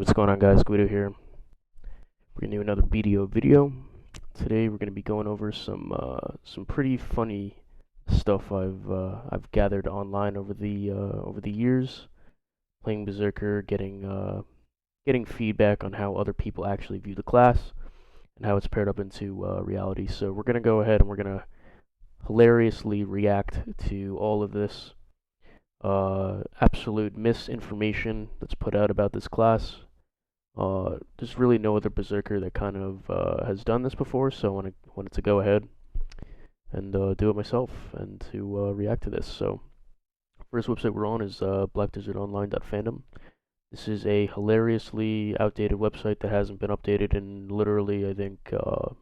What's going on, guys? Guido here. We're gonna do another BDO video. Today we're gonna be going over some pretty funny stuff I've gathered online over the years, playing Berserker, getting feedback on how other people actually view the class and how it's paired up into reality. So we're gonna go ahead and we're gonna hilariously react to all of this absolute misinformation that's put out about this class. There's really no other Berserker that kind of has done this before, so I wanted to go ahead and do it myself and to react to this. So, first website we're on is blackdesertonline.fandom. This is a hilariously outdated website that hasn't been updated in literally, I think, at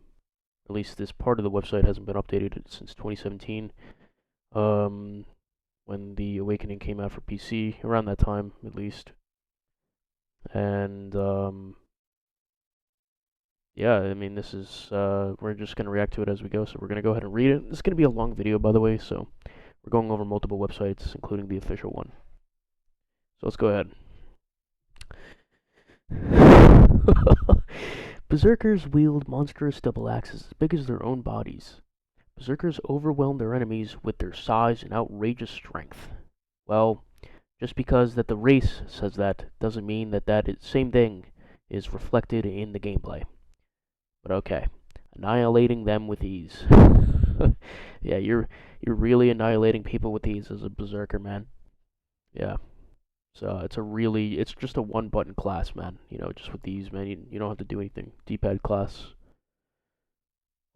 least this part of the website hasn't been updated since 2017. When the Awakening came out for PC, around that time at least. And yeah, I mean, this is we're just gonna react to it as we go. So we're gonna go ahead and read it. This is gonna be a long video, by the way. So we're going over multiple websites, including the official one. So let's go ahead. Berserkers wield monstrous double axes as big as their own bodies. Berserkers overwhelm their enemies with their size and outrageous strength. Well, just because that the race says that doesn't mean that same thing is reflected in the gameplay. But okay, annihilating them with ease. Yeah, you're really annihilating people with ease as a Berserker, man. Yeah. So it's just a one button class, man. You know, just with these, man, you don't have to do anything. D-pad class.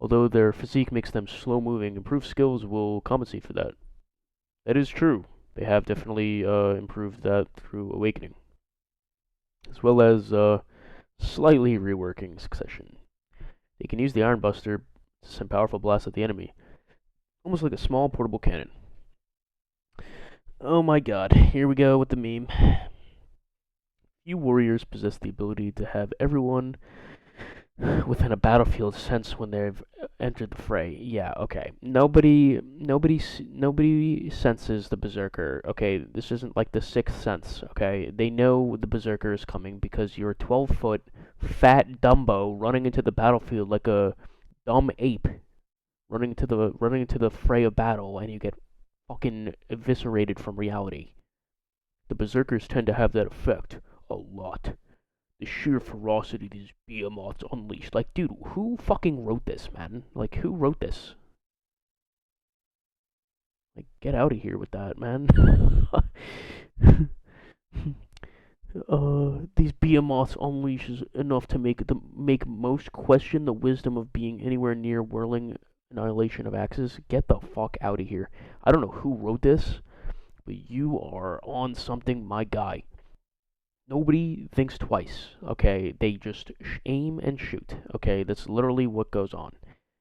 Although their physique makes them slow moving, improved skills will compensate for that. That is true. They have definitely improved that through Awakening, as well as slightly reworking Succession. They can use the Iron Buster to send powerful blasts at the enemy, almost like a small portable cannon. Oh my god, here we go with the meme. Few warriors possess the ability to have everyone within a battlefield sense when they've entered the fray. Yeah, okay. Nobody senses the Berserker. Okay, this isn't like the Sixth Sense. Okay, they know the Berserker is coming because you're a 12-foot fat Dumbo running into the battlefield like a dumb ape, running into the fray of battle, and you get fucking eviscerated from reality. The Berserkers tend to have that effect a lot. The sheer ferocity these behemoths unleashed. Like, dude, who fucking wrote this, man? Like, who wrote this? Like, get out of here with that, man. These behemoths unleashes enough to make most question the wisdom of being anywhere near whirling annihilation of axes. Get the fuck out of here. I don't know who wrote this, but you are on something, my guy. Nobody thinks twice, okay? They just aim and shoot, okay? That's literally what goes on.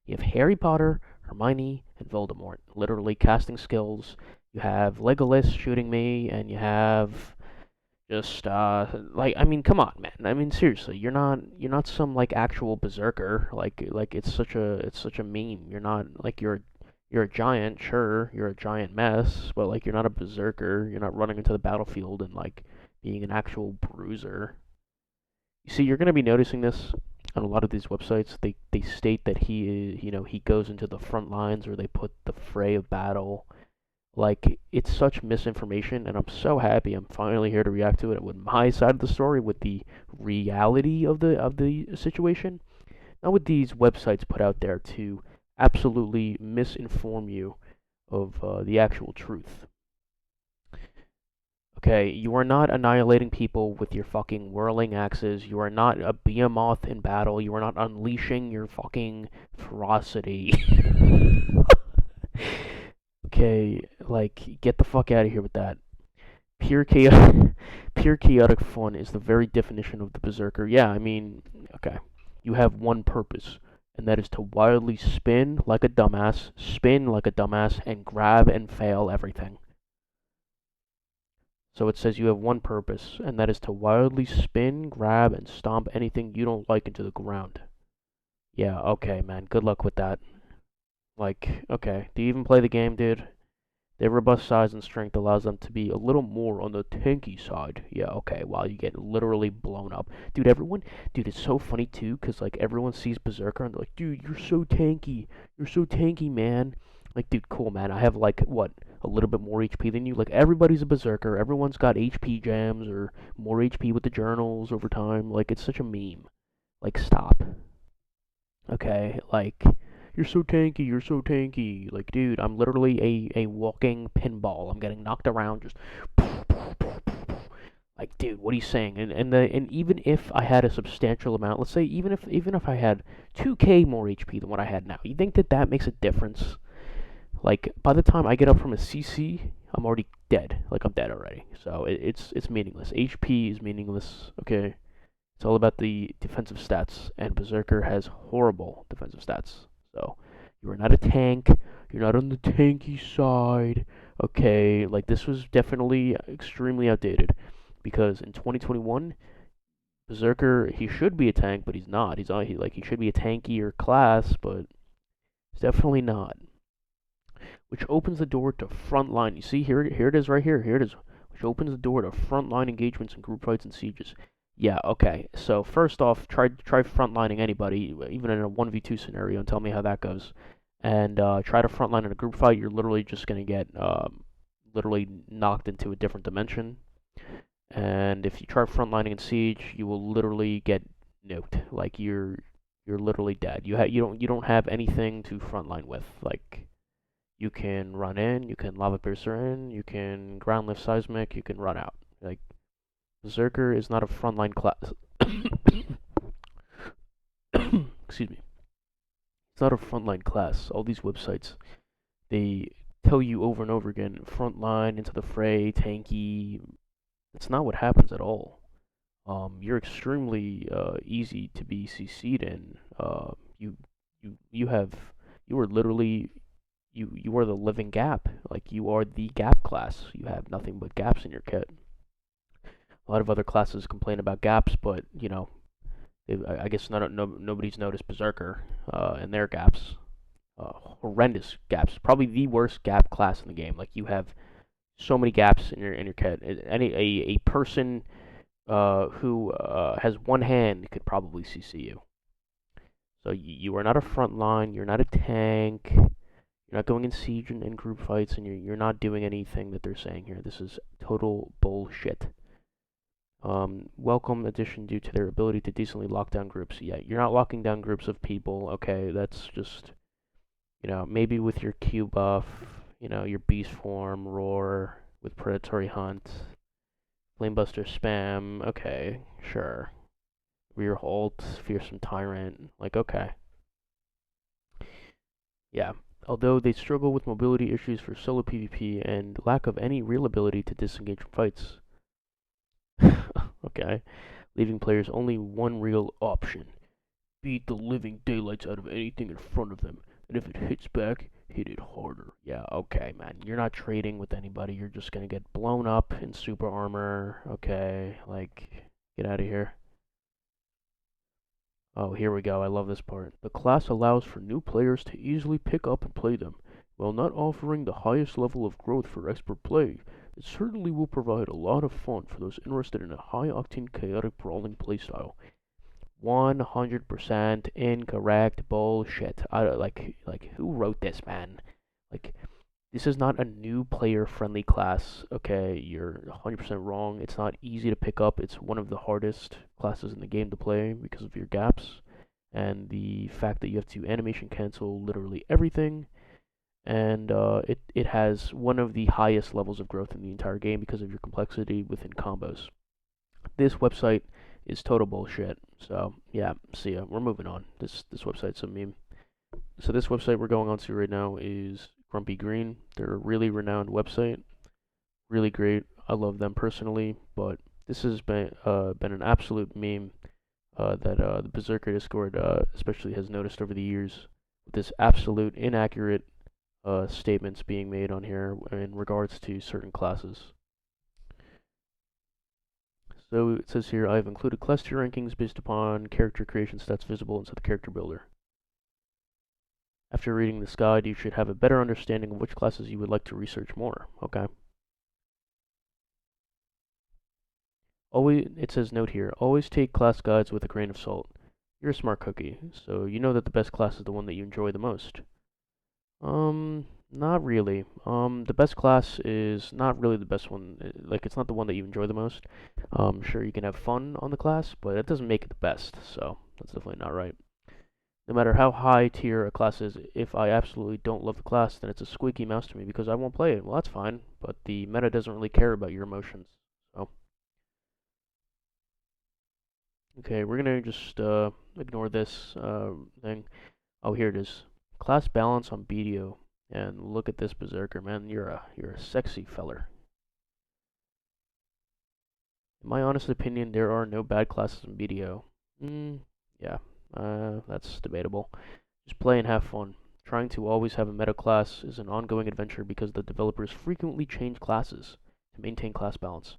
You have Harry Potter, Hermione, and Voldemort, literally casting skills. You have Legolas shooting me, and you have just, like, I mean, come on, man. I mean, seriously, you're not some, like, actual Berserker. Like, it's such a meme. You're not, like, you're a giant, sure, you're a giant mess, but, like, you're not a Berserker. You're not running into the battlefield and, like, being an actual bruiser. You see, you're going to be noticing this on a lot of these websites. They state that he goes into the front lines, or they put the fray of battle. Like, it's such misinformation, and I'm so happy I'm finally here to react to it with my side of the story, with the reality of the situation, not with these websites put out there to absolutely misinform you of the actual truth. Okay, you are not annihilating people with your fucking whirling axes. You are not a behemoth in battle. You are not unleashing your fucking ferocity. Okay, like, get the fuck out of here with that. Pure chaotic fun is the very definition of the Berserker. Yeah, I mean, okay. You have one purpose, and that is to wildly spin like a dumbass, and grab and fail everything. So it says you have one purpose, and that is to wildly spin, grab, and stomp anything you don't like into the ground. Yeah, okay, man. Good luck with that. Like, okay. Do you even play the game, dude? Their robust size and strength allows them to be a little more on the tanky side. Yeah, okay, while you get literally blown up. Dude, it's so funny too, because, like, everyone sees Berserker and they're like, dude, you're so tanky. You're so tanky, man. Like, dude, cool, man. I have, like, what, a little bit more HP than you? Like, everybody's a Berserker. Everyone's got HP jams or more HP with the journals over time. Like, it's such a meme. Like, stop. Okay, like, you're so tanky, you're so tanky. Like, dude, I'm literally a walking pinball. I'm getting knocked around, just like, dude, what are you saying? And even if I had a substantial amount, let's say even if I had 2k more HP than what I had now, you think that that makes a difference? Like, by the time I get up from a CC, I'm already dead. Like, I'm dead already. So it's meaningless. HP is meaningless. Okay. It's all about the defensive stats, and Berserker has horrible defensive stats. So, you are not a tank. You're not on the tanky side. Okay, like, this was definitely extremely outdated, because in 2021, Berserker, he should be a tank, but he's not. He should be a tankier class, but he's definitely not. Which opens the door to frontline. You see, here it is right here. Here it is. Which opens the door to frontline engagements and group fights and sieges. Yeah, okay. So first off, try frontlining anybody, even in a 1v2 scenario, and tell me how that goes. And try to frontline in a group fight, you're literally just gonna get literally knocked into a different dimension. And if you try frontlining in siege, you will literally get nuked. Like, you're literally dead. You don't have anything to frontline with. Like, you can run in, you can lava piercer in, you can ground lift seismic, you can run out. Like, Berserker is not a frontline class. Excuse me. It's not a frontline class. All these websites, they tell you over and over again, frontline, into the fray, tanky. That's not what happens at all. You're extremely easy to be CC'd in. You you have you are literally you are the living gap. Like, you are the gap class. You have nothing but gaps in your kit. A lot of other classes complain about gaps, but I guess nobody's noticed Berserker and their gaps. Horrendous gaps. Probably the worst gap class in the game. Like, you have so many gaps in your kit. A person who has one hand could probably CC you. So you are not a front line. You're not a tank. You're not going in siege and group fights, and you're not doing anything that they're saying here. This is total bullshit. Welcome addition due to their ability to decently lock down groups. Yeah, you're not locking down groups of people. Okay, that's just, maybe with your Q buff, your beast form, roar with predatory hunt, flamebuster spam. Okay, sure. Rear halt, fearsome tyrant. Like, okay. Yeah. Although they struggle with mobility issues for solo PvP and lack of any real ability to disengage from fights. Okay. Leaving players only one real option. Beat the living daylights out of anything in front of them, and if it hits back, hit it harder. Yeah, okay, man. You're not trading with anybody. You're just gonna get blown up in super armor. Okay, like, get out of here. Oh, here we go. I love this part. The class allows for new players to easily pick up and play them. While not offering the highest level of growth for expert play, it certainly will provide a lot of fun for those interested in a high-octane chaotic brawling playstyle. 100% incorrect bullshit. Like, who wrote this, man? Like, this is not a new player-friendly class. Okay, you're 100% wrong. It's not easy to pick up. It's one of the hardest classes in the game to play because of your gaps and the fact that you have to animation cancel literally everything. And it has one of the highest levels of growth in the entire game because of your complexity within combos. This website is total bullshit. So yeah, see ya. We're moving on. This website's a meme. So this website we're going on to right now is Grumpy Green. They're a really renowned website, really great. I love them personally, but this has been an absolute meme that the Berserker Discord especially has noticed over the years. With this absolute inaccurate statements being made on here in regards to certain classes. So it says here, I have included class tier rankings based upon character creation stats visible inside the character builder. After reading this guide, you should have a better understanding of which classes you would like to research more. Okay. Always, it says note here, always take class guides with a grain of salt. You're a smart cookie, so you know that the best class is the one that you enjoy the most. Not really. The best class is not really the best one. Like, it's not the one that you enjoy the most. Sure, you can have fun on the class, but it doesn't make it the best, so that's definitely not right. No matter how high tier a class is, if I absolutely don't love the class, then it's a squeaky mouse to me because I won't play it. Well, that's fine, but the meta doesn't really care about your emotions. So, okay, we're gonna just ignore this thing. Oh, here it is. Class balance on BDO. And look at this Berserker, man. You're a sexy feller. In my honest opinion, there are no bad classes in BDO. Yeah, that's debatable. Just play and have fun. Trying to always have a meta class is an ongoing adventure because the developers frequently change classes to maintain class balance.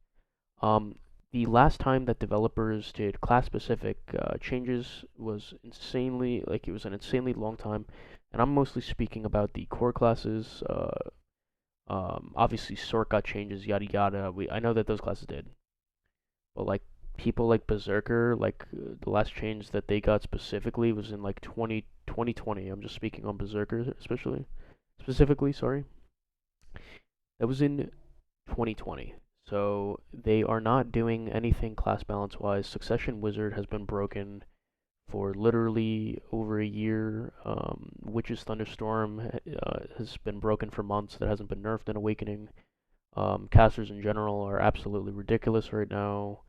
Um, the last time that developers did class-specific changes was insanely, like it was an insanely long time, and I'm mostly speaking about the core classes. Obviously, Sort got changes, yada yada. I know that those classes did, but like people like Berserker, like the last change that they got specifically was in like 2020. I'm just speaking on Berserker, especially specifically. Sorry, that was in 2020. So they are not doing anything class balance wise. Succession Wizard has been broken for literally over a year. Witch's Thunderstorm has been broken for months. That hasn't been nerfed in Awakening. Casters in general are absolutely ridiculous right now.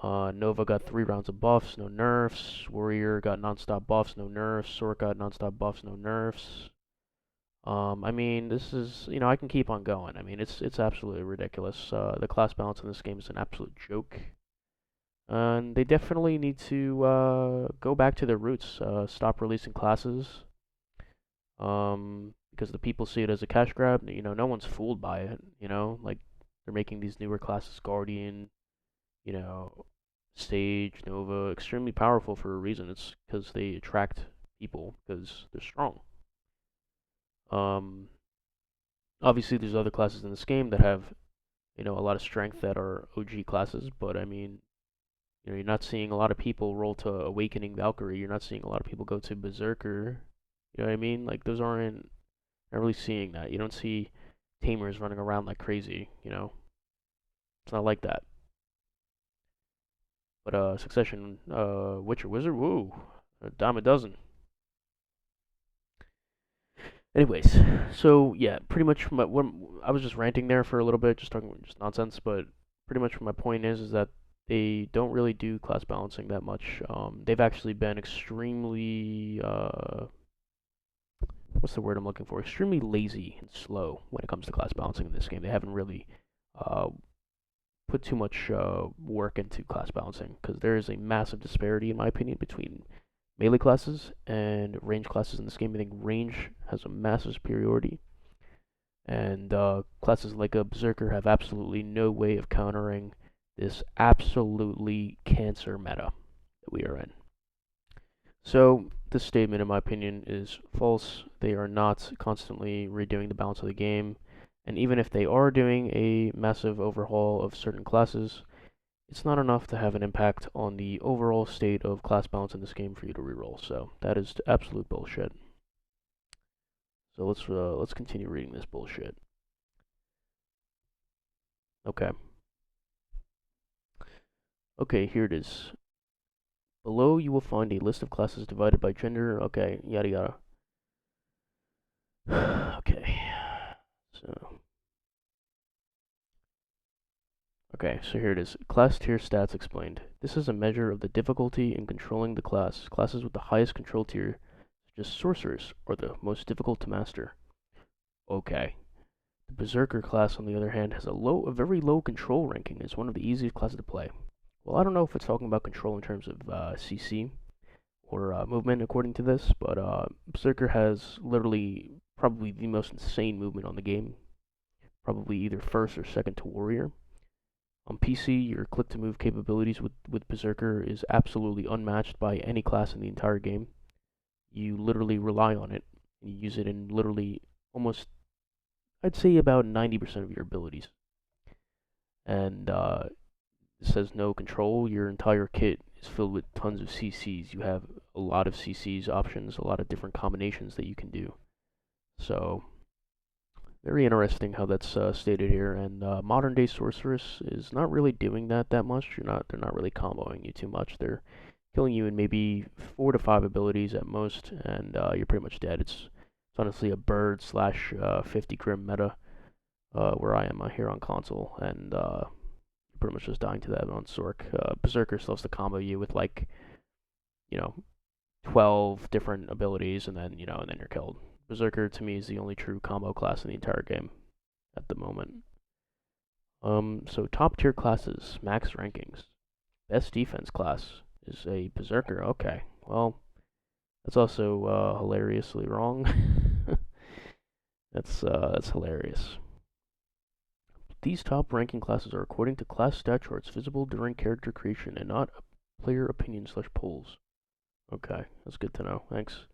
Nova got 3 rounds of buffs, no nerfs. Warrior got non-stop buffs, no nerfs. Sword got non-stop buffs, no nerfs. I mean, this is, I can keep on going. I mean, it's absolutely ridiculous. The class balance in this game is an absolute joke. And they definitely need to go back to their roots. Stop releasing classes. Because the people see it as a cash grab. No one's fooled by it. Like they're making these newer classes, Guardian, you know, Sage, Nova, extremely powerful for a reason. It's because they attract people because they're strong. Um, Obviously, there's other classes in this game that have, a lot of strength that are OG classes, but I mean, you're not seeing a lot of people roll to Awakening Valkyrie. You're not seeing a lot of people go to Berserker. You know what I mean? Like, those aren't, not really seeing that. You don't see tamers running around like crazy. It's not like that. But, Succession, Witcher Wizard, woo, a dime a dozen. Anyways, so yeah, pretty much I was just ranting there for a little bit, just talking just nonsense, but pretty much my point is that they don't really do class balancing that much. They've actually been extremely what's the word I'm looking for? Extremely lazy and slow when it comes to class balancing in this game. They haven't really uh, put too much work into class balancing because there is a massive disparity, in my opinion, between melee classes and range classes in this game. I think range has a massive superiority, and classes like a Berserker have absolutely no way of countering this absolutely cancer meta that we are in. So, this statement, in my opinion, is false. They are not constantly redoing the balance of the game, and even if they are doing a massive overhaul of certain classes, it's not enough to have an impact on the overall state of class balance in this game for you to reroll. So that is absolute bullshit. So let's continue reading this bullshit. Okay. Okay, here it is. Below you will find a list of classes divided by gender. Okay, yada yada. Okay. So here it is. Class tier stats explained. This is a measure of the difficulty in controlling the class. Classes with the highest control tier, such as sorcerers, are the most difficult to master. Okay. The Berserker class, on the other hand, has a very low control ranking. It's one of the easiest classes to play. Well, I don't know if it's talking about control in terms of CC or movement, according to this, but Berserker has literally probably the most insane movement on the game. Probably either first or second to Warrior. On PC, your click to move capabilities with Berserker is absolutely unmatched by any class in the entire game. You literally rely on it. And you use it in literally almost, I'd say about 90% of your abilities. And it says no control. Your entire kit is filled with tons of CCs. You have a lot of CCs options, a lot of different combinations that you can do. So very interesting how that's stated here. And modern day sorceress is not really doing that much. They're not really comboing you too much. They're killing you in maybe 4 to 5 abilities at most, and you're pretty much dead. It's honestly a bird slash 50 grim meta where I am here on console, and you're pretty much just dying to that on Sork. Berserker still has to combo you with like, you know, 12 different abilities, and then and then you're killed. Berserker to me is the only true combo class in the entire game at the moment. So top tier classes, max rankings. Best defense class is a Berserker. Okay, well, that's also hilariously wrong. That's hilarious. These top ranking classes are according to class stat charts visible during character creation and not player opinion slash polls. Okay, that's good to know. Thanks.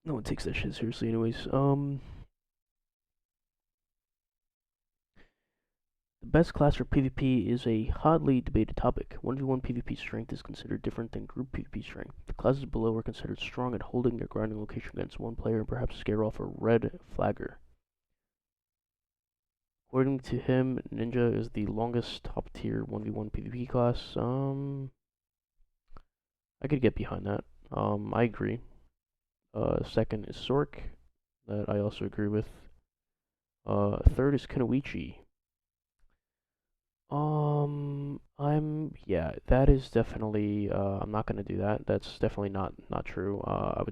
No one takes that shit seriously, anyways. The best class for PvP is a hotly debated topic. 1v1 PvP strength is considered different than group PvP strength. The classes below are considered strong at holding their grinding location against one player and perhaps scare off a red flagger. According to him, Ninja is the longest top tier 1v1 PvP class. I could get behind that. I agree. Second is Sork, that I also agree with. Third is Kunoichi. That is definitely. I'm not gonna do that. That's definitely not true. I'd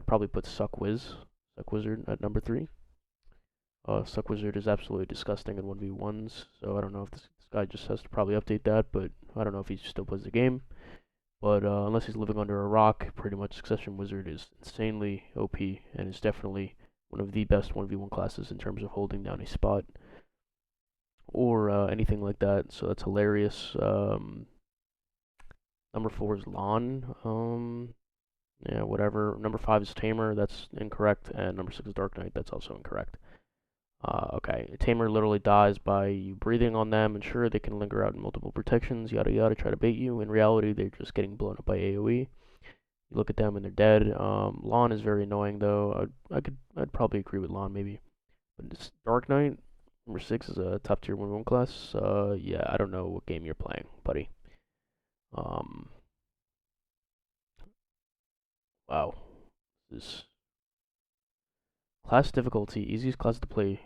probably put Suck Wizard at number 3. Suck Wizard is absolutely disgusting in 1v1s, so I don't know if this guy just has to probably update that, but I don't know if he still plays the game. But unless he's living under a rock, pretty much Succession Wizard is insanely OP and is definitely one of the best 1v1 classes in terms of holding down a spot or anything like that. So that's hilarious. Number 4 is Lon. Yeah, whatever. Number 5 is Tamer. That's incorrect. And number 6 is Dark Knight. That's also incorrect. Okay, a Tamer literally dies by you breathing on them, and sure, they can linger out in multiple protections, yada yada, try to bait you. In reality, they're just getting blown up by AoE. You look at them and they're dead. Lon is very annoying though. I'd probably agree with Lon maybe. But it's Dark Knight, number 6 is a top tier 1v1 class. Yeah, I don't know what game you're playing, buddy. Wow. This class difficulty, easiest class to play.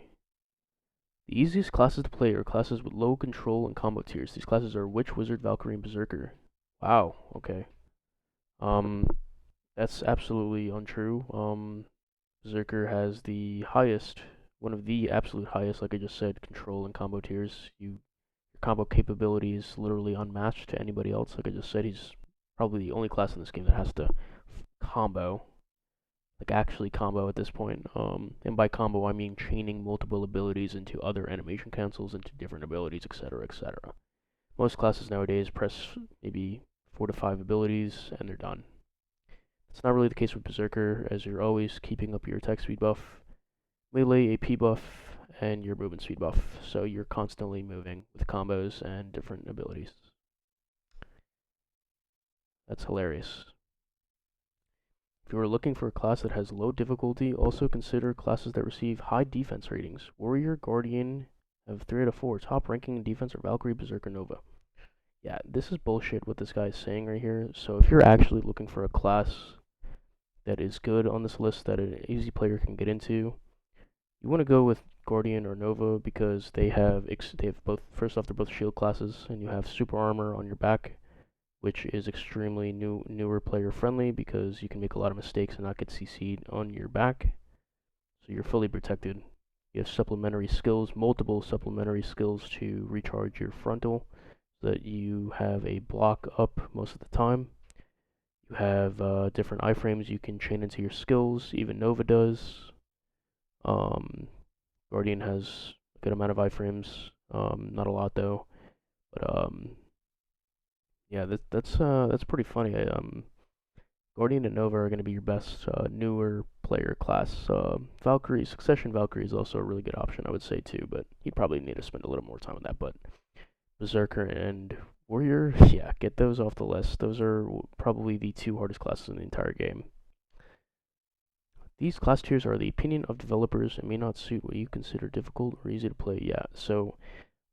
The easiest classes to play are classes with low control and combo tiers. These classes are Witch, Wizard, Valkyrie, and Berserker. Wow, okay. Um, that's absolutely untrue. Berserker has the highest, one of the absolute highest, like I just said, control and combo tiers. Your combo capability is literally unmatched to anybody else. Like I just said, he's probably the only class in this game that has to combo, like actually combo at this point. And by combo, I mean chaining multiple abilities into other animation cancels, into different abilities, etc., etc. Most classes nowadays press maybe 4 to 5 abilities and they're done. It's not really the case with Berserker, as you're always keeping up your attack speed buff, melee AP buff, and your movement speed buff. So you're constantly moving with combos and different abilities. That's hilarious. If you are looking for a class that has low difficulty, also consider classes that receive high defense ratings. Warrior, Guardian have 3 out of 4. Top ranking in defense are Valkyrie, Berserker, Nova. Yeah, this is bullshit what this guy is saying right here. So if you're actually looking for a class that is good on this list that an easy player can get into, you want to go with Guardian or Nova because they have both. First off, they're both shield classes, and you have super armor on your back, which is extremely newer player friendly because you can make a lot of mistakes and not get CC'd on your back. So you're fully protected. You have supplementary skills, multiple supplementary skills to recharge your frontal so that you have a block up most of the time. You have different iframes you can chain into your skills, even Nova does. Guardian has a good amount of iframes, not a lot though, but yeah, that's pretty funny. Guardian and Nova are going to be your best newer player class. Valkyrie, Succession Valkyrie is also a really good option, I would say too, but you'd probably need to spend a little more time on that. But Berserker and Warrior, yeah, get those off the list. Those are probably the two hardest classes in the entire game. These class tiers are the opinion of developers and may not suit what you consider difficult or easy to play. Yeah, so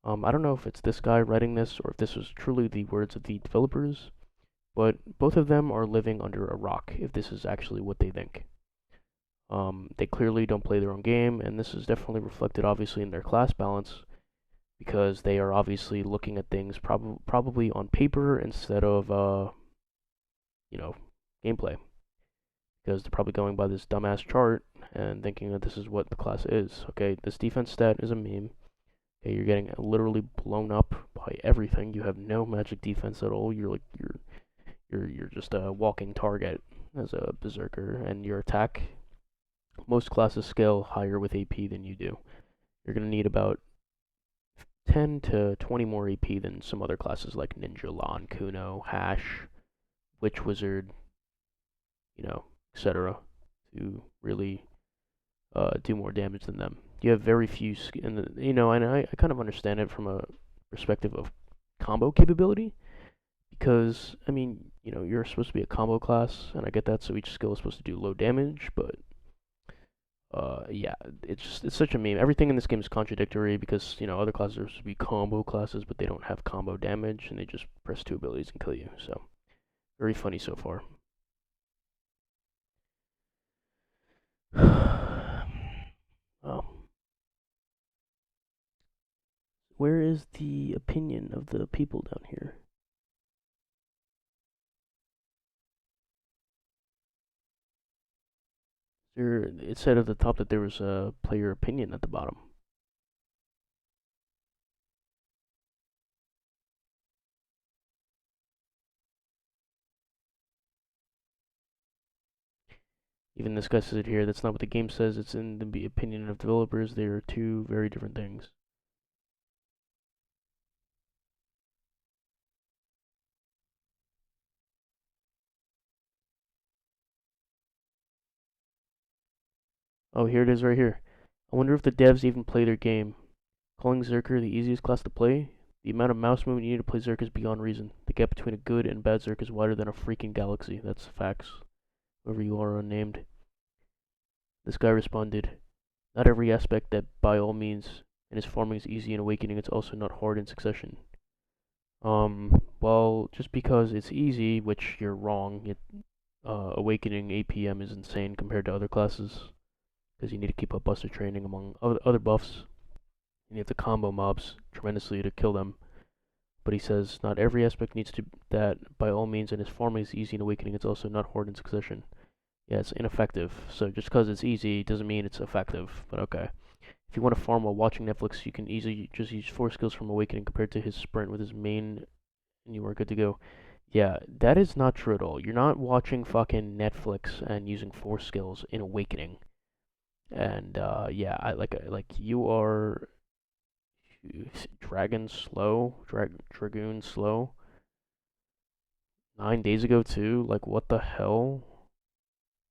I don't know if it's this guy writing this or if this was truly the words of the developers, but both of them are living under a rock if this is actually what they think. They clearly don't play their own game, and this is definitely reflected obviously in their class balance because they are obviously looking at things probably on paper instead of you know, gameplay. Because they're probably going by this dumbass chart and thinking that this is what the class is. Okay, this defense stat is a meme. Okay, you're getting literally blown up by everything. You have no magic defense at all. You're just a walking target as a berserker, and your attack. Most classes scale higher with AP than you do. You're gonna need about 10 to 20 more AP than some other classes like Ninja, Lon, Kuno, Hash, Witch Wizard, etc. to really do more damage than them. You have very few, and I kind of understand it from a perspective of combo capability, because I mean, you're supposed to be a combo class, and I get that. So each skill is supposed to do low damage, but yeah, it's such a meme. Everything in this game is contradictory because other classes are supposed to be combo classes, but they don't have combo damage, and they just press two abilities and kill you. So very funny so far. Oh. Where is the opinion of the people down here? It said at the top that there was a player opinion at the bottom. Even this guy says it here. That's not what the game says. It's in the opinion of developers. They are two very different things. Oh, here it is right here. I wonder if the devs even play their game. Calling Zerker the easiest class to play? The amount of mouse movement you need to play Zerk is beyond reason. The gap between a good and bad Zerk is wider than a freaking galaxy. That's facts. Whoever you are unnamed. This guy responded, not every aspect that by all means and his farming is easy in Awakening, it's also not hard in Succession. Well, just because it's easy, which you're wrong, Awakening APM is insane compared to other classes, because you need to keep up Buster training among other buffs, and you have to combo mobs tremendously to kill them. But he says, not every aspect needs to that by all means, and his farming is easy in Awakening, it's also not hard in Succession. Yeah, it's ineffective, so just because it's easy doesn't mean it's effective, but okay. If you want to farm while watching Netflix, you can easily just use 4 skills from Awakening compared to his sprint with his main, and you are good to go. Yeah, that is not true at all. You're not watching fucking Netflix and using 4 skills in Awakening. And yeah, like you are Dragoon slow. 9 days ago too. Like what the hell?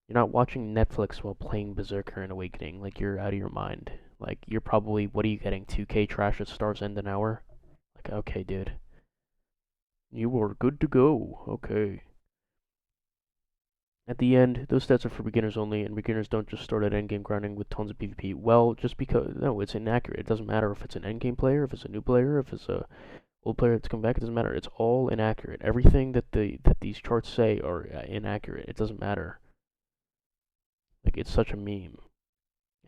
You're not watching Netflix while playing Berserker and Awakening. Like you're out of your mind. Like you're probably, what are you getting? 2K trash at Stars End an hour? Like okay, dude. You are good to go. Okay. At the end, those stats are for beginners only, and beginners don't just start at endgame grinding with tons of PvP. Well, just because, no, it's inaccurate. It doesn't matter if it's an endgame player, if it's a new player, if it's a old player that's come back. It doesn't matter. It's all inaccurate. Everything that these charts say are inaccurate. It doesn't matter. Like it's such a meme.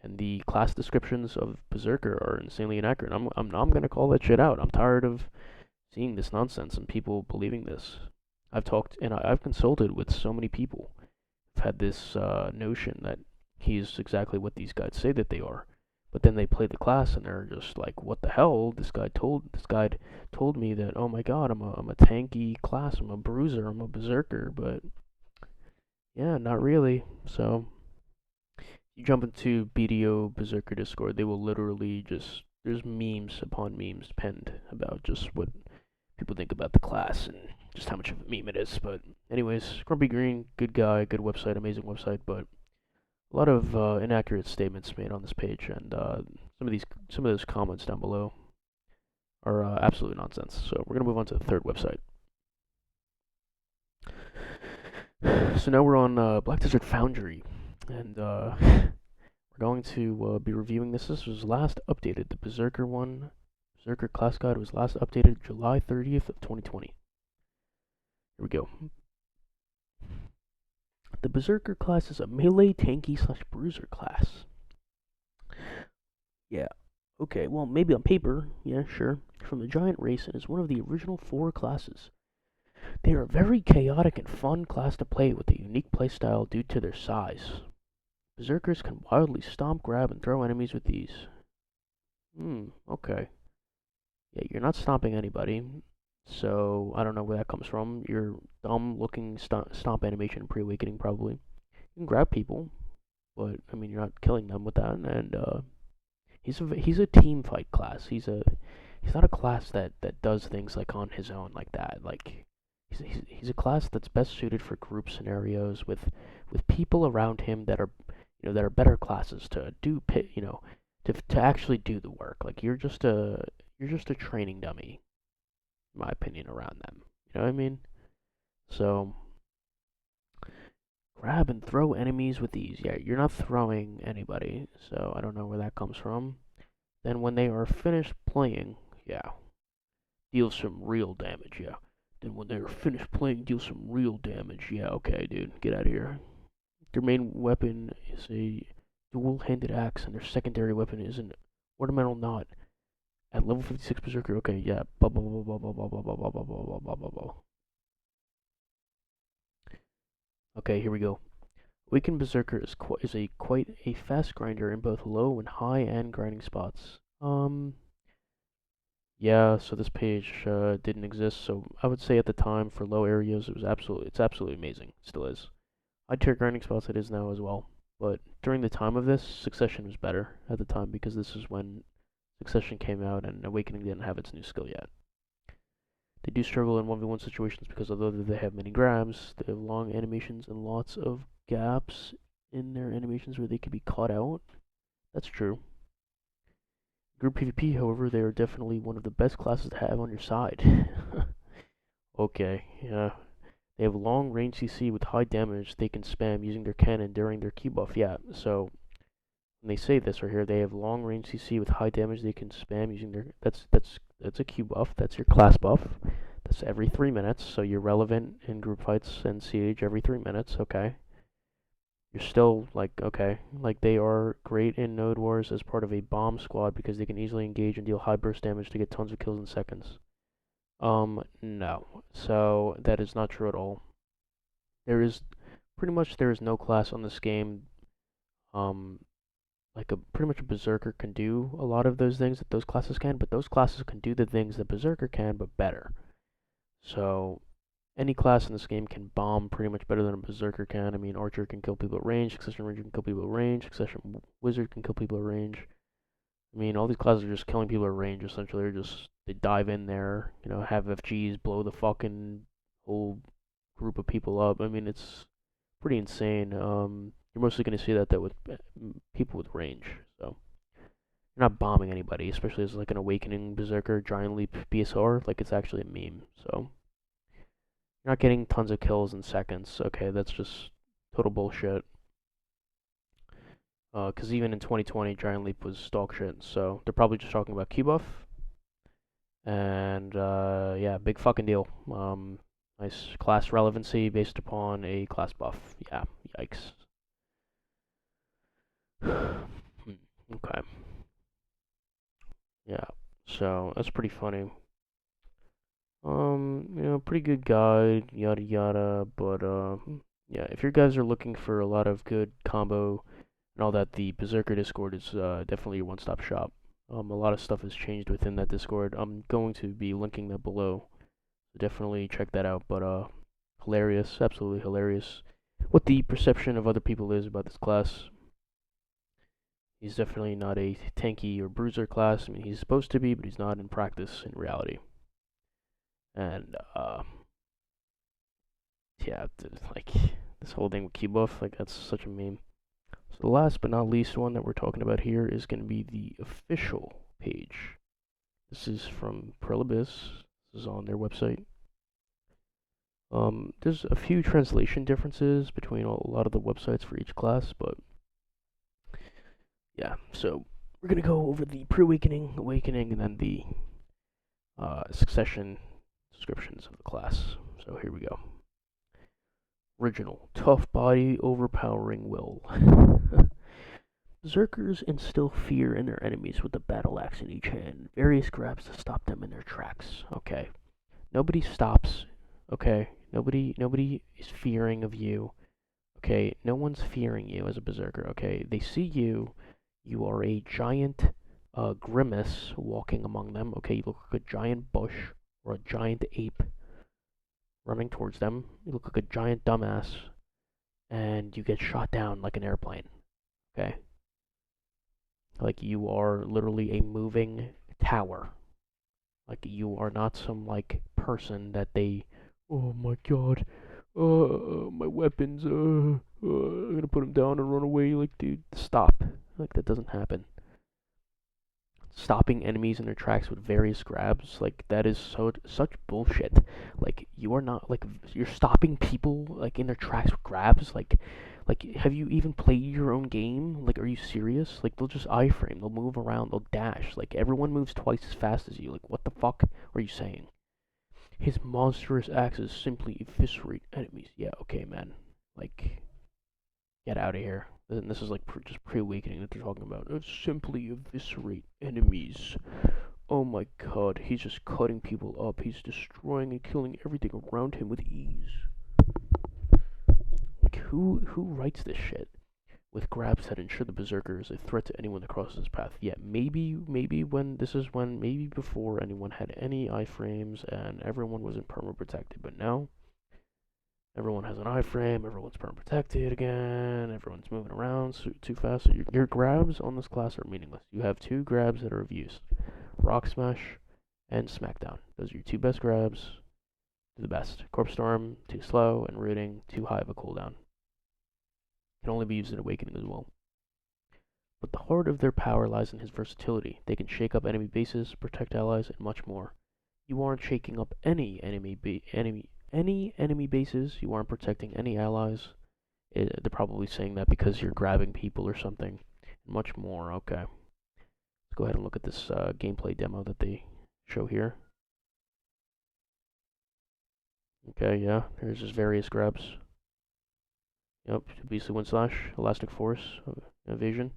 And the class descriptions of Berserker are insanely inaccurate. I'm gonna call that shit out. I'm tired of seeing this nonsense and people believing this. I've talked and I've consulted with so many people who've had this notion that he's exactly what these guys say that they are. But then they play the class and they're just like, "What the hell? This guy told me that. Oh my God, I'm a tanky class. I'm a bruiser. I'm a berserker." But yeah, not really. So you jump into BDO Berserker Discord, they will literally just, there's memes upon memes penned about just what people think about the class, and just how much of a meme it is. But anyways, Grumpy Green, good guy, good website, amazing website, but a lot of inaccurate statements made on this page, and some of those comments down below are absolute nonsense. So we're gonna move on to the third website. So now we're on Black Desert Foundry, and we're going to be reviewing this. This was last updated. The Berserker one, Berserker class guide was last updated July 30th of 2020. Here we go. The Berserker class is a melee tanky / bruiser class. Yeah, okay, well, maybe on paper, yeah, sure. From the giant race, and is one of the original 4 classes. They are a very chaotic and fun class to play with a unique playstyle due to their size. Berserkers can wildly stomp, grab, and throw enemies with ease. Okay. Yeah, you're not stomping anybody, so I don't know where that comes from. Your dumb-looking stomp animation in Pre-Awakening, probably. You can grab people, but, I mean, you're not killing them with that, and, he's a team fight class. He's not a class that does things, like, on his own like that. Like, he's a class that's best suited for group scenarios with people around him that are better classes to do to actually do the work. Like you're just a training dummy, in my opinion, around them. You know what I mean? So grab and throw enemies with ease. Yeah, you're not throwing anybody, so I don't know where that comes from. Then when they are finished playing, yeah, deal some real damage. Yeah. Then when they're finished playing, deal some real damage. Yeah, okay, dude, get out of here. Their main weapon is a dual-handed axe, and their secondary weapon is an ornamental knot. At level 56 Berserker, okay, yeah, blah blah blah blah blah blah blah blah blah blah blah blah blah blah. Okay, here we go. Awakened Berserker is quite a fast grinder in both low and high end grinding spots. Yeah, so this page didn't exist, so I would say at the time for low areas it's absolutely amazing. It still is. High tier grinding spots it is now as well. But during the time of this, Succession was better at the time because this is when Succession came out and Awakening didn't have its new skill yet. They do struggle in 1v1 situations because although they have many grabs, they have long animations and lots of gaps in their animations where they can be caught out. That's true. Group PvP, however, they are definitely one of the best classes to have on your side. Okay, yeah. They have long range CC with high damage they can spam using their cannon during their Q buff. Yeah, so when they say this right here, they have long range CC with high damage they can spam using their that's a Q buff. That's your class buff. That's every 3 minutes, so you're relevant in group fights and CH every 3 minutes. Okay. You're still like okay, like they are great in Node Wars as part of a bomb squad because they can easily engage and deal high burst damage to get tons of kills in seconds. No. So that is not true at all. There is no class on this game, like pretty much a Berserker can do a lot of those things that those classes can, but those classes can do the things that Berserker can, but better. So any class in this game can bomb pretty much better than a Berserker can. I mean, Archer can kill people at range, Succession Ranger can kill people at range, Succession Wizard can kill people at range. I mean, all these classes are just killing people at range, essentially. They dive in there, have FGs blow the fucking whole group of people up. I mean, it's pretty insane. You're mostly going to see that with people with range, so you're not bombing anybody, especially as like an Awakening Berserker Giant Leap BSR, like it's actually a meme, so you're not getting tons of kills in seconds. Okay, that's just total bullshit. Because even in 2020, Giant Leap was dog shit, so they're probably just talking about Q buff. And, yeah, big fucking deal. Nice class relevancy based upon a class buff. Yeah, yikes. Okay. Yeah, so that's pretty funny. Pretty good guide, yada yada, but, yeah, if you guys are looking for a lot of good combo and all that, the Berserker Discord is definitely your one-stop shop. A lot of stuff has changed within that Discord. I'm going to be linking that below. So definitely check that out. But hilarious, absolutely hilarious. What the perception of other people is about this class. He's definitely not a tanky or bruiser class. I mean, he's supposed to be, but he's not in practice, in reality. And Yeah, like this whole thing with key buff, like that's such a meme. So the last but not least one that we're talking about here is going to be the official page. This is from Prelibis. This is on their website. There's a few translation differences between a lot of the websites for each class, but yeah. So we're gonna go over the pre-awakening, awakening, and then the succession descriptions of the class. So here we go. Original, tough body, overpowering will. Berserkers instill fear in their enemies with a battle axe in each hand. Various grabs to stop them in their tracks. Okay. Nobody stops. Okay. Nobody is fearing of you. Okay. No one's fearing you as a berserker. Okay. They see you. You are a giant grimace walking among them. Okay. You look like a giant bush or a giant ape running towards them. You look like a giant dumbass, and you get shot down like an airplane. Okay. Like you are literally a moving tower. Like you are not some like person that they, oh my god, my weapons, I'm gonna put them down and run away. Like, dude, stop. Like that doesn't happen. Stopping enemies in their tracks with various grabs, like that is such bullshit. Like you are not like you're stopping people like in their tracks with grabs. Like have you even played your own game? Like are you serious? Like they'll just iframe, they'll move around, they'll dash. Like everyone moves twice as fast as you. Like what the fuck are you saying? His monstrous axes simply eviscerate enemies. Yeah, okay, man. Like get out of here. And this is like just pre-awakening that they're talking about. Simply eviscerate enemies. Oh my god, he's just cutting people up. He's destroying and killing everything around him with ease. Like who writes this shit? With grabs that ensure the berserker is a threat to anyone that crosses his path. Yeah, maybe maybe before anyone had any iframes and everyone was in perma protected, but now everyone has an iframe, everyone's perma protected again, everyone's moving around too fast. So your grabs on this class are meaningless. You have two grabs that are of use: Rock Smash and Smackdown. Those are your two best grabs. Do the best. Corpse Storm, too slow, and Rooting, too high of a cooldown. Can only be used in Awakening as well. But the heart of their power lies in his versatility. They can shake up enemy bases, protect allies, and much more. You aren't shaking up any enemy bases. You aren't protecting any allies. They're probably saying that because you're grabbing people or something. And much more. Okay. Let's go ahead and look at this gameplay demo that they show here. Okay, yeah. Here's his various grabs. Yep, Beastly Wind Slash, Elastic Force, Evasion.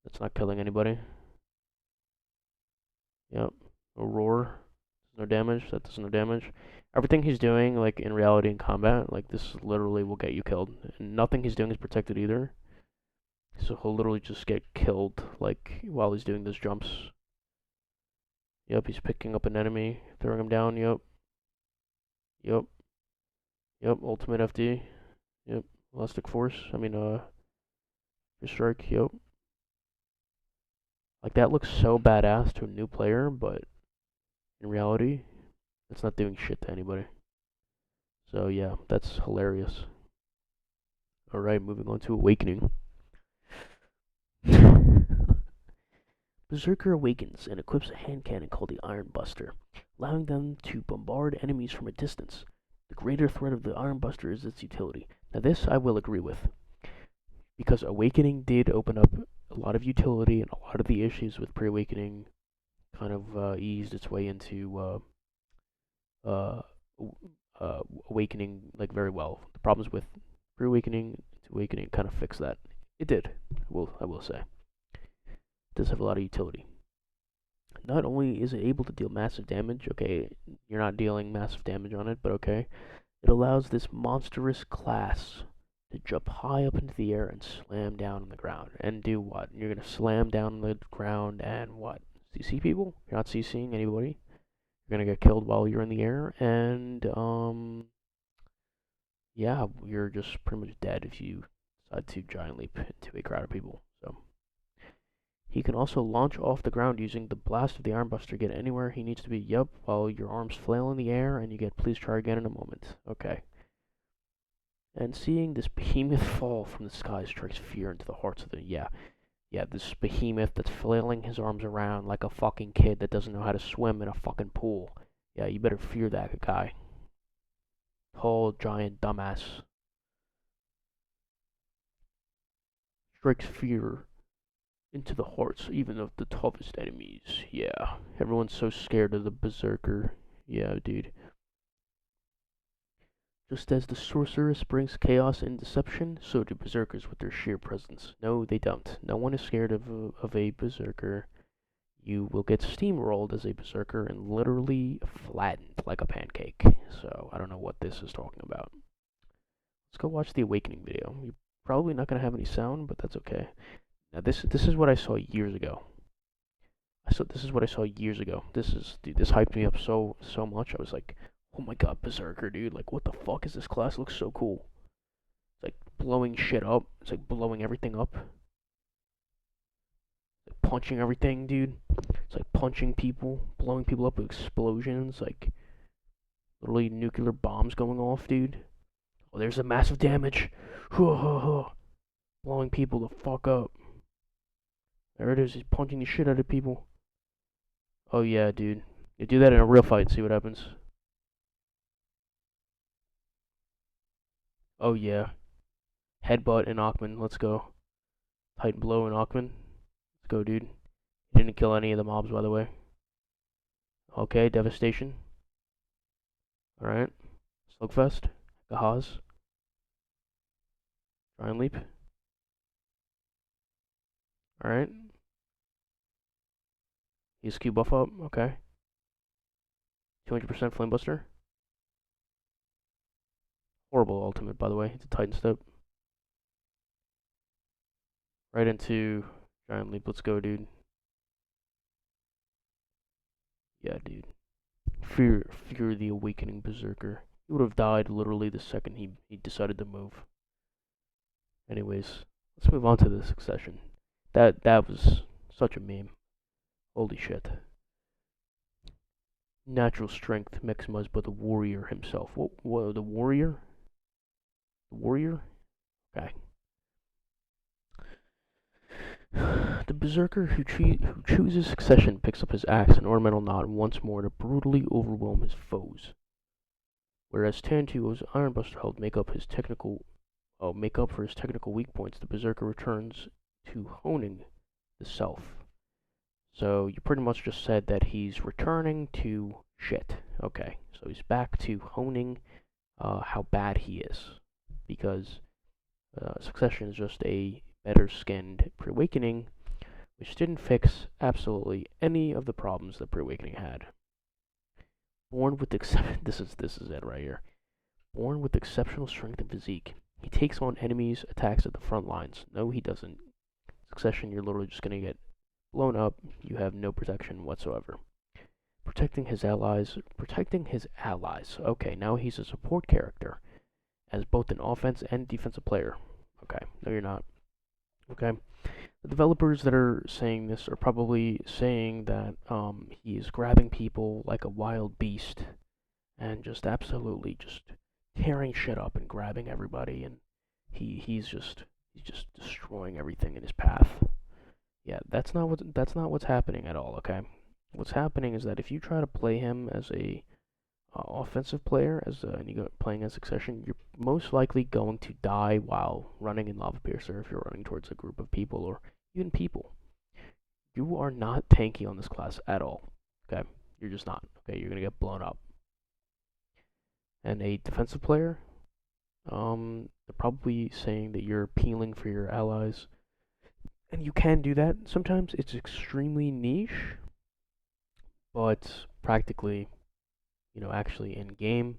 That's not killing anybody. Yep. A roar. No damage. That does no damage. Everything he's doing, like in reality in combat, like this literally will get you killed. And nothing he's doing is protected either. So he'll literally just get killed, like while he's doing those jumps. Yep, he's picking up an enemy, throwing him down. Yep. Yep. Yep. Ultimate FD. Yep. Elastic Force. Strike. Yep. Like that looks so badass to a new player, but in reality, it's not doing shit to anybody. So yeah, that's hilarious. Alright, moving on to Awakening. Berserker awakens and equips a hand cannon called the Iron Buster, allowing them to bombard enemies from a distance. The greater threat of the Iron Buster is its utility. Now this I will agree with, because Awakening did open up a lot of utility, and a lot of the issues with pre-Awakening kind of eased its way into uh, Awakening like very well. The problems with pre-Awakening to Awakening kind of fixed that. It did. I will say. It does have a lot of utility. Not only is it able to deal massive damage, okay, you're not dealing massive damage on it, but okay, it allows this monstrous class to jump high up into the air and slam down on the ground. And do what? You're gonna slam down on the ground and what? CC people? You're not CCing anybody. You're gonna get killed while you're in the air, and yeah, you're just pretty much dead if you decide to giant leap into a crowd of people. So he can also launch off the ground using the blast of the armbuster to get anywhere he needs to be. Yup, while your arms flail in the air, and you get please try again in a moment. Okay. And seeing this behemoth fall from the sky strikes fear into the hearts of the this behemoth that's flailing his arms around like a fucking kid that doesn't know how to swim in a fucking pool. Yeah, you better fear that guy. Tall, giant, dumbass. Strikes fear into the hearts even of the toughest enemies. Yeah, everyone's so scared of the Berserker. Yeah, dude. Just as the sorceress brings chaos and deception, so do berserkers with their sheer presence. No, they don't. No one is scared of a berserker. You will get steamrolled as a berserker and literally flattened like a pancake. So, I don't know what this is talking about. Let's go watch the Awakening video. You're probably not going to have any sound, but that's okay. Now, this is what I saw years ago. This is what I saw years ago. Dude, this hyped me up so much. I was like, oh my god, Berserker, dude! Like, what the fuck is this class? It looks so cool. It's like blowing shit up. It's like blowing everything up. Like punching everything, dude. It's like punching people, blowing people up with explosions, like literally nuclear bombs going off, dude. Oh, there's a massive damage. Blowing people the fuck up. There it is. He's punching the shit out of people. Oh yeah, dude. You do that in a real fight and see what happens. Oh yeah. Headbutt and Ackman. Let's go. Titan blow and Ackman. Let's go, dude. He didn't kill any of the mobs, by the way. Okay, devastation. Alright. Slugfest. Gahaz. Giant leap. Alright. Use Q buff up. Okay. 200% flame buster. Horrible ultimate, by the way. It's a Titan step. Right into Giant leap. Let's go, dude. Yeah, dude. Fear the awakening berserker. He would have died literally the second he decided to move. Anyways, let's move on to the succession. That was such a meme. Holy shit. Natural strength maximized by the warrior himself. What the warrior? The warrior? Okay. The berserker who chooses succession picks up his axe and ornamental knot once more to brutally overwhelm his foes. Whereas Tantuo's Ironbuster held make up for his technical weak points, the berserker returns to honing the self. So you pretty much just said that he's returning to shit. Okay, so he's back to honing how bad he is, because Succession is just a better skinned Pre-Awakening, which didn't fix absolutely any of the problems that Pre-Awakening had. Born with this is it right here. Born with exceptional strength and physique, he takes on enemies' attacks at the front lines. No, he doesn't. Succession, you're literally just gonna get blown up. You have no protection whatsoever. Protecting his allies. Okay, now he's a support character as both an offense and defensive player. Okay, no, you're not. Okay, the developers that are saying this are probably saying that he is grabbing people like a wild beast and just absolutely just tearing shit up and grabbing everybody, and he's just destroying everything in his path. Yeah, that's not what's happening at all. Okay, what's happening is that if you try to play him as a offensive player, and you go playing as Succession, you're most likely going to die while running in Lava Piercer if you're running towards a group of people or even people. You are not tanky on this class at all. Okay, you're just not. Okay, you're gonna get blown up. And a defensive player, they're probably saying that you're peeling for your allies, and you can do that. Sometimes it's extremely niche, but practically, actually in game,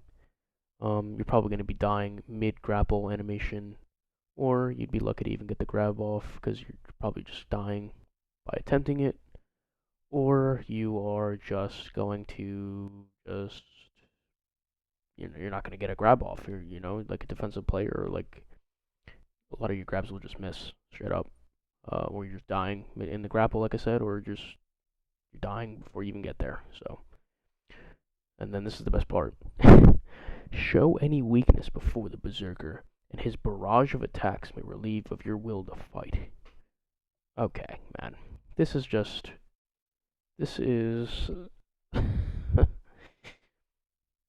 you're probably going to be dying mid grapple animation, or you'd be lucky to even get the grab off because you're probably just dying by attempting it, or you are just going to you're not going to get a grab off. You're like a defensive player, or like a lot of your grabs will just miss straight up, or you're just dying in the grapple, like I said, or you're dying before you even get there. So, and then this is the best part. Show any weakness before the Berserker, and his barrage of attacks may relieve of your will to fight. Okay, man. This is just. This is.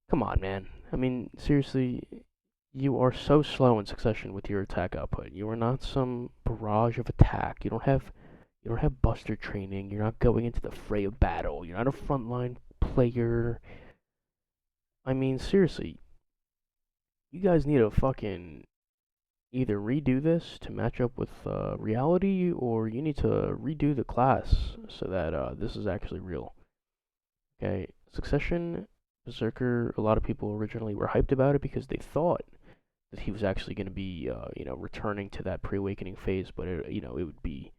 Come on, man. I mean, seriously, you are so slow in succession with your attack output. You are not some barrage of attack. You don't have buster training. You're not going into the fray of battle. You're not a frontline player. I mean, seriously, you guys need to fucking either redo this to match up with reality, or you need to redo the class so that this is actually real. Okay, Succession, Berserker. A lot of people originally were hyped about it because they thought that he was actually going to be, returning to that pre-awakening phase, but it would be,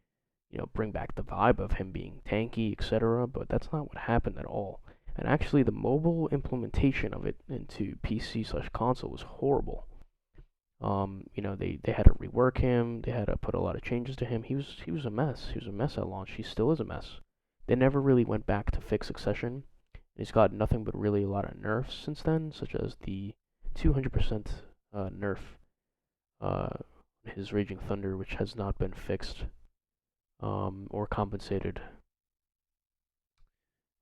bring back the vibe of him being tanky, etc. But that's not what happened at all. And actually, the mobile implementation of it into PC/console was horrible. They had to rework him. They had to put a lot of changes to him. He was a mess. He was a mess at launch. He still is a mess. They never really went back to fix Succession. He's got nothing but really a lot of nerfs since then, such as the 200% nerf, his Raging Thunder, which has not been fixed or compensated.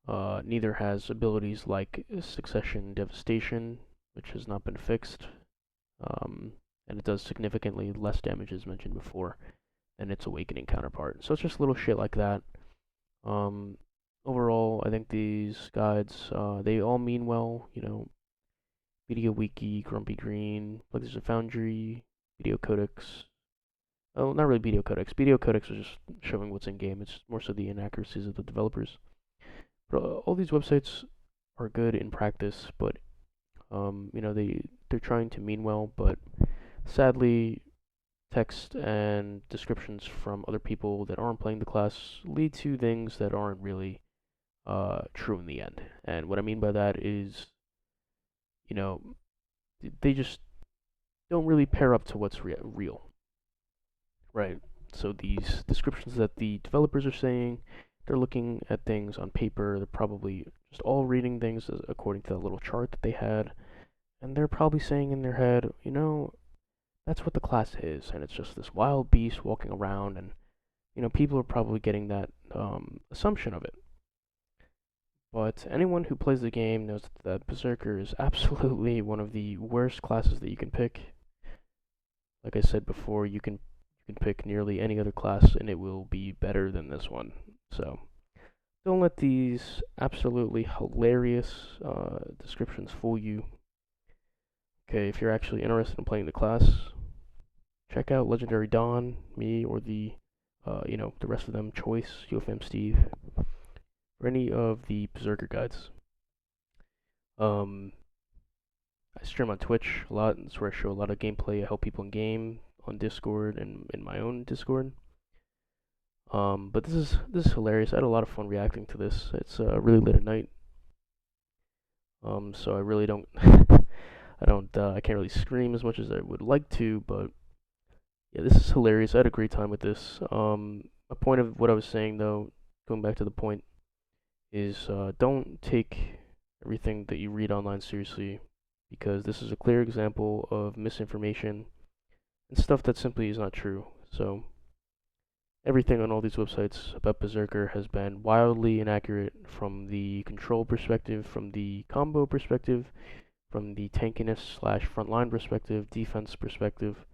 Neither has abilities like Succession Devastation, which has not been fixed. And it does significantly less damage, as mentioned before, than its Awakening counterpart. So it's just little shit like that. Overall, I think these guides, they all mean well. BDO Wiki, Grumpy Green, like there's a Foundry, BDO Codex. Oh, not really BDO Codex. BDO Codex is just showing what's in game. It's more so the inaccuracies of the developers. But all these websites are good in practice, but they're trying to mean well, but sadly, text and descriptions from other people that aren't playing the class lead to things that aren't really true in the end. And what I mean by that is, they just don't really pair up to what's real, right? So these descriptions that the developers are saying, they're looking at things on paper. They're probably just all reading things according to that little chart that they had, and they're probably saying in their head, that's what the class is, and it's just this wild beast walking around, and people are probably getting that assumption of it. But anyone who plays the game knows that Berserker is absolutely one of the worst classes that you can pick. Like I said before, you can pick nearly any other class, and it will be better than this one. So don't let these absolutely hilarious descriptions fool you. Okay, if you're actually interested in playing the class, check out Legendary Dawn, me, or the rest of them, Choice, UFM Steve, or any of the Berserker guides. I stream on Twitch a lot. That's where I show a lot of gameplay. I help people in game on Discord and in my own Discord. But this is hilarious. I had a lot of fun reacting to this. It's really late at night. So I really don't I can't really scream as much as I would like to, but yeah, this is hilarious. I had a great time with this. A point of what I was saying though, going back to the point, is don't take everything that you read online seriously, because this is a clear example of misinformation and stuff that simply is not true. So everything on all these websites about Berserker has been wildly inaccurate from the control perspective, from the combo perspective, from the tankiness slash frontline perspective, defense perspective.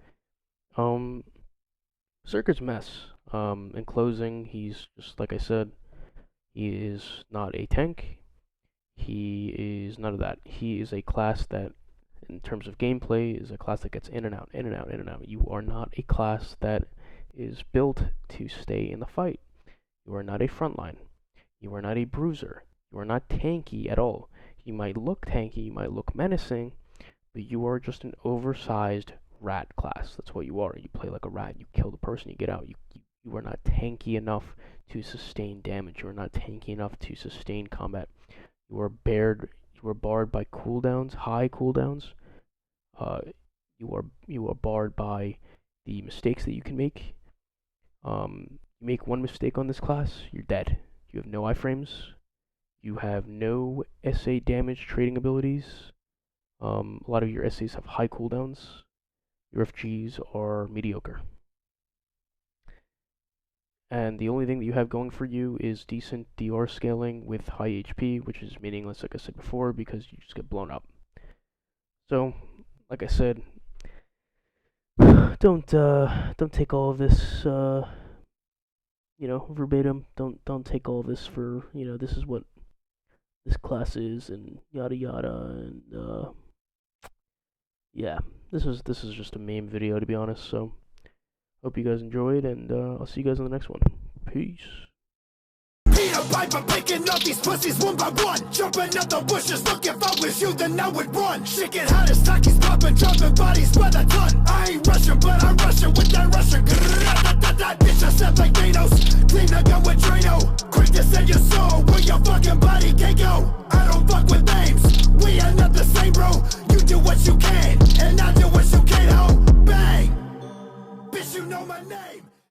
Berserker's a mess. In closing, he's just like I said, he is not a tank. He is none of that. He is a class that, in terms of gameplay, is a class that gets in and out, in and out, in and out. You are not a class that is built to stay in the fight. You are not a frontline. You are not a bruiser. You are not tanky at all. You might look tanky, you might look menacing, but you are just an oversized rat class. That's what you are. You play like a rat. You kill the person, you get out. You are not tanky enough to sustain damage. You are not tanky enough to sustain combat. You are barred by cooldowns, high cooldowns. You are barred by the mistakes that you can make. You make one mistake on this class, you're dead. You have no iframes. You have no SA damage trading abilities. A lot of your SAs have high cooldowns. your FGs are mediocre. And the only thing that you have going for you is decent DR scaling with high HP, which is meaningless, like I said before, because you just get blown up. So, like I said, don't take all of this, verbatim. Don't take all this for, this is what this class is, and yada yada, and yeah, this is just a meme video, to be honest. So, hope you guys enjoyed, and I'll see you guys in the next one. Peace. Peter Piper picking up these pussies one by one, jumping out the bushes. Look, if I was you, then I would run. Shit get hot as Taki's popping, dropping bodies by the ton. I ain't Russian, but I'm Russian with that Russian. Bitch, I step like Thanos, clean the gun with Drano. Quick to send your soul where your fucking body can't go. I don't fuck with names, we are not the same, bro. You do what you can.